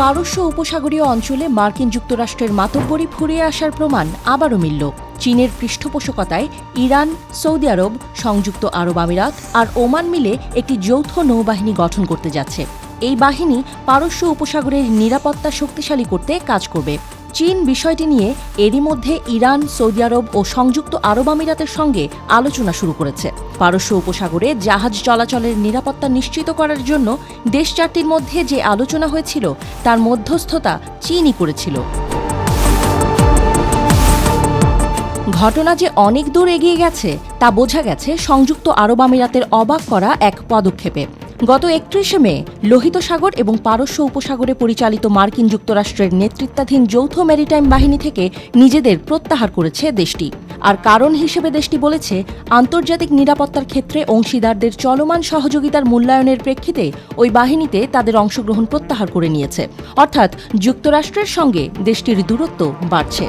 পারস্য উপসাগরীয় অঞ্চলে মার্কিন যুক্তরাষ্ট্রের মাতব্বরি ফুরিয়ে আসার প্রমাণ আবারও মিলল। চীনের পৃষ্ঠপোষকতায় ইরান, সৌদি আরব, সংযুক্ত আরব আমিরাত আর ওমান মিলে একটি যৌথ নৌবাহিনী গঠন করতে যাচ্ছে। এই বাহিনী পারস্য উপসাগরের নিরাপত্তা শক্তিশালী করতে কাজ করবে। চীন বিষয়টি নিয়ে এরই মধ্যে ইরান, সৌদি আরব ও সংযুক্ত আরব আমিরাতের সঙ্গে আলোচনা শুরু করেছে। পারস্য উপসাগরে জাহাজ চলাচলের নিরাপত্তা নিশ্চিত করার জন্য দেশ চারটির মধ্যে যে আলোচনা হয়েছিল তার মধ্যস্থতা চীনই করেছিল। ঘটনা যে অনেক দূর এগিয়ে গেছে তা বোঝা গেছে সংযুক্ত আরব আমিরাতের অবাক করা এক পদক্ষেপে। গত ৩১ মে লোহিত সাগর এবং পারস্য উপসাগরে পরিচালিত মার্কিন যুক্তরাষ্ট্রের নেতৃত্বাধীন যৌথ ম্যারিটাইম বাহিনী থেকে নিজেদের প্রত্যাহার করেছে দেশটি। আর কারণ হিসেবে দেশটি বলেছে, আন্তর্জাতিক নিরাপত্তার ক্ষেত্রে অংশীদারদের চলমান সহযোগিতার মূল্যায়নের প্রেক্ষিতে ওই বাহিনীতে তাদের অংশগ্রহণ প্রত্যাহার করে নিয়েছে। অর্থাৎ যুক্তরাষ্ট্রের সঙ্গে দেশটির দূরত্ব বাড়ছে।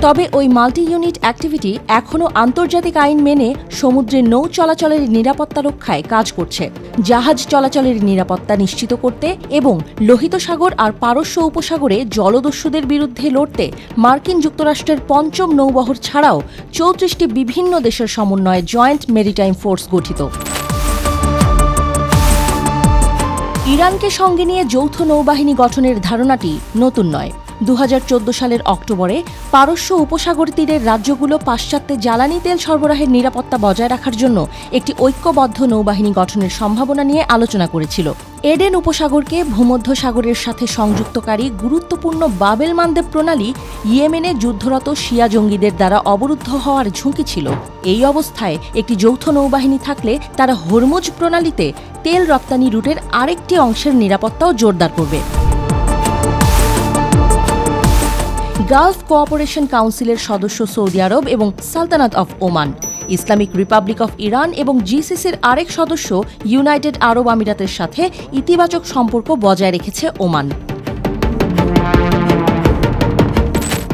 তবে ওই মাল্টি ইউনিট অ্যাক্টিভিটি এখনও আন্তর্জাতিক আইন মেনে সমুদ্রে নৌ চলাচলের নিরাপত্তা রক্ষায় কাজ করছে। জাহাজ চলাচলের নিরাপত্তা নিশ্চিত করতে এবং লোহিত সাগর আর পারস্য উপসাগরে জলদস্যুদের বিরুদ্ধে লড়তে মার্কিন যুক্তরাষ্ট্রের পঞ্চম নৌবহর ছাড়াও ৩৪টি বিভিন্ন দেশের সমন্বয়ে জয়েন্ট মেরিটাইম ফোর্স গঠিত। ইরানকে সঙ্গে নিয়ে যৌথ নৌবাহিনী গঠনের ধারণাটি নতুন নয়। ২০১৪ সালের অক্টোবরে পারস্য উপসাগর তীরের রাজ্যগুলো পাশ্চাত্যে জ্বালানি তেল সরবরাহের নিরাপত্তা বজায় রাখার জন্য একটি ঐক্যবদ্ধ নৌবাহিনী গঠনের সম্ভাবনা নিয়ে আলোচনা করেছিল। এডেন উপসাগরকে ভূমধ্যসাগরের সাথে সংযুক্তকারী গুরুত্বপূর্ণ বাবেল মানদেব প্রণালী ইয়েমেনে যুদ্ধরত শিয়া জঙ্গিদের দ্বারা অবরুদ্ধ হওয়ার ঝুঁকি ছিল। এই অবস্থায় একটি যৌথ নৌবাহিনী থাকলে তারা হরমুজ প্রণালীতে তেল রপ্তানি রুটের আরেকটি অংশের নিরাপত্তাও জোরদার করবে। গালফ কোঅপারেশন কাউন্সিলের সদস্য সৌদি আরব এবং Sultanate of Oman, Islamic Republic of Iran এবং জিসিসির আরেক সদস্য ইউনাইটেড আরব আমিরাতের সাথে ইতিবাচক সম্পর্ক বজায় রেখেছে ওমান।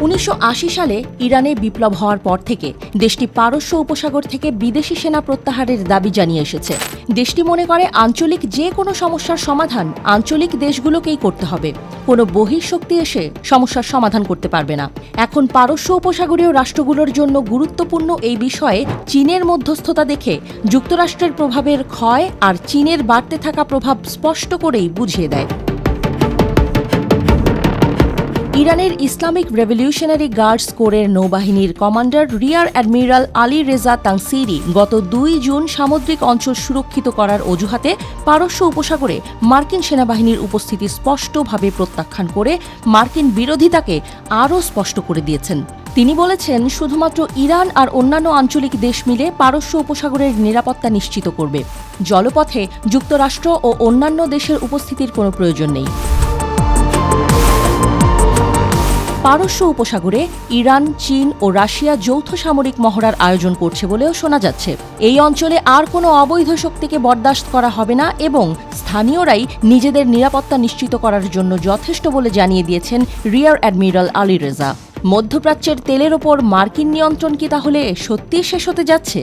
১৯৮০ সালে ইরানে বিপ্লব হওয়ার পর থেকে দেশটি পারস্য উপসাগর থেকে বিদেশি সেনা প্রত্যাহারের দাবি জানিয়ে এসেছে। দেশটি মনে করে আঞ্চলিক যে কোনো সমস্যার সমাধান আঞ্চলিক দেশগুলোকেই করতে হবে, কোনো বহিঃশক্তি এসে সমস্যার সমাধান করতে পারবে না। এখন পারস্য উপসাগরীয় রাষ্ট্রগুলোর জন্য গুরুত্বপূর্ণ এই বিষয়ে চীনের মধ্যস্থতা দেখে যুক্তরাষ্ট্রের প্রভাবের ক্ষয় আর চীনের বাড়তে থাকা প্রভাব স্পষ্ট করেই বুঝিয়ে দেয়। ইরানের ইসলামিক রেভলিউশনারি গার্ডস কোরের নৌবাহিনীর commander rear admiral Ali Reza Tangsiri গত ২ জুন সামুদ্রিক অঞ্চল সুরক্ষিত করার অজুহাতে পারস্য উপসাগরে মার্কিন সেনাবাহিনীর উপস্থিতি স্পষ্টভাবে প্রত্যাখ্যান করে মার্কিন বিরোধিতাকে আরও স্পষ্ট করে দিয়েছেন। তিনি বলেছেন, শুধুমাত্র ইরান আর অন্যান্য আঞ্চলিক দেশ মিলে পারস্য উপসাগরের নিরাপত্তা নিশ্চিত করবে। জলপথে যুক্তরাষ্ট্র ও অন্যান্য দেশের উপস্থিতির কোনো প্রয়োজন নেই। পারস্য উপসাগরে ইরান, চীন ও রাশিয়া যৌথ সামরিক মহড়ার আয়োজন করছে বলেও শোনা যাচ্ছে। এই অঞ্চলে আর কোনো অবৈধ শক্তিকে বরদাস্ত করা হবে না এবং স্থানীয়রাই নিজেদের নিরাপত্তা নিশ্চিত করার জন্য যথেষ্ট বলে জানিয়ে দিয়েছেন রিয়ার অ্যাডমিরাল আলী রেজা। মধ্যপ্রাচ্যের তেলের ওপর মার্কিন নিয়ন্ত্রণ কি তাহলে সত্যিই শেষ হতে যাচ্ছে?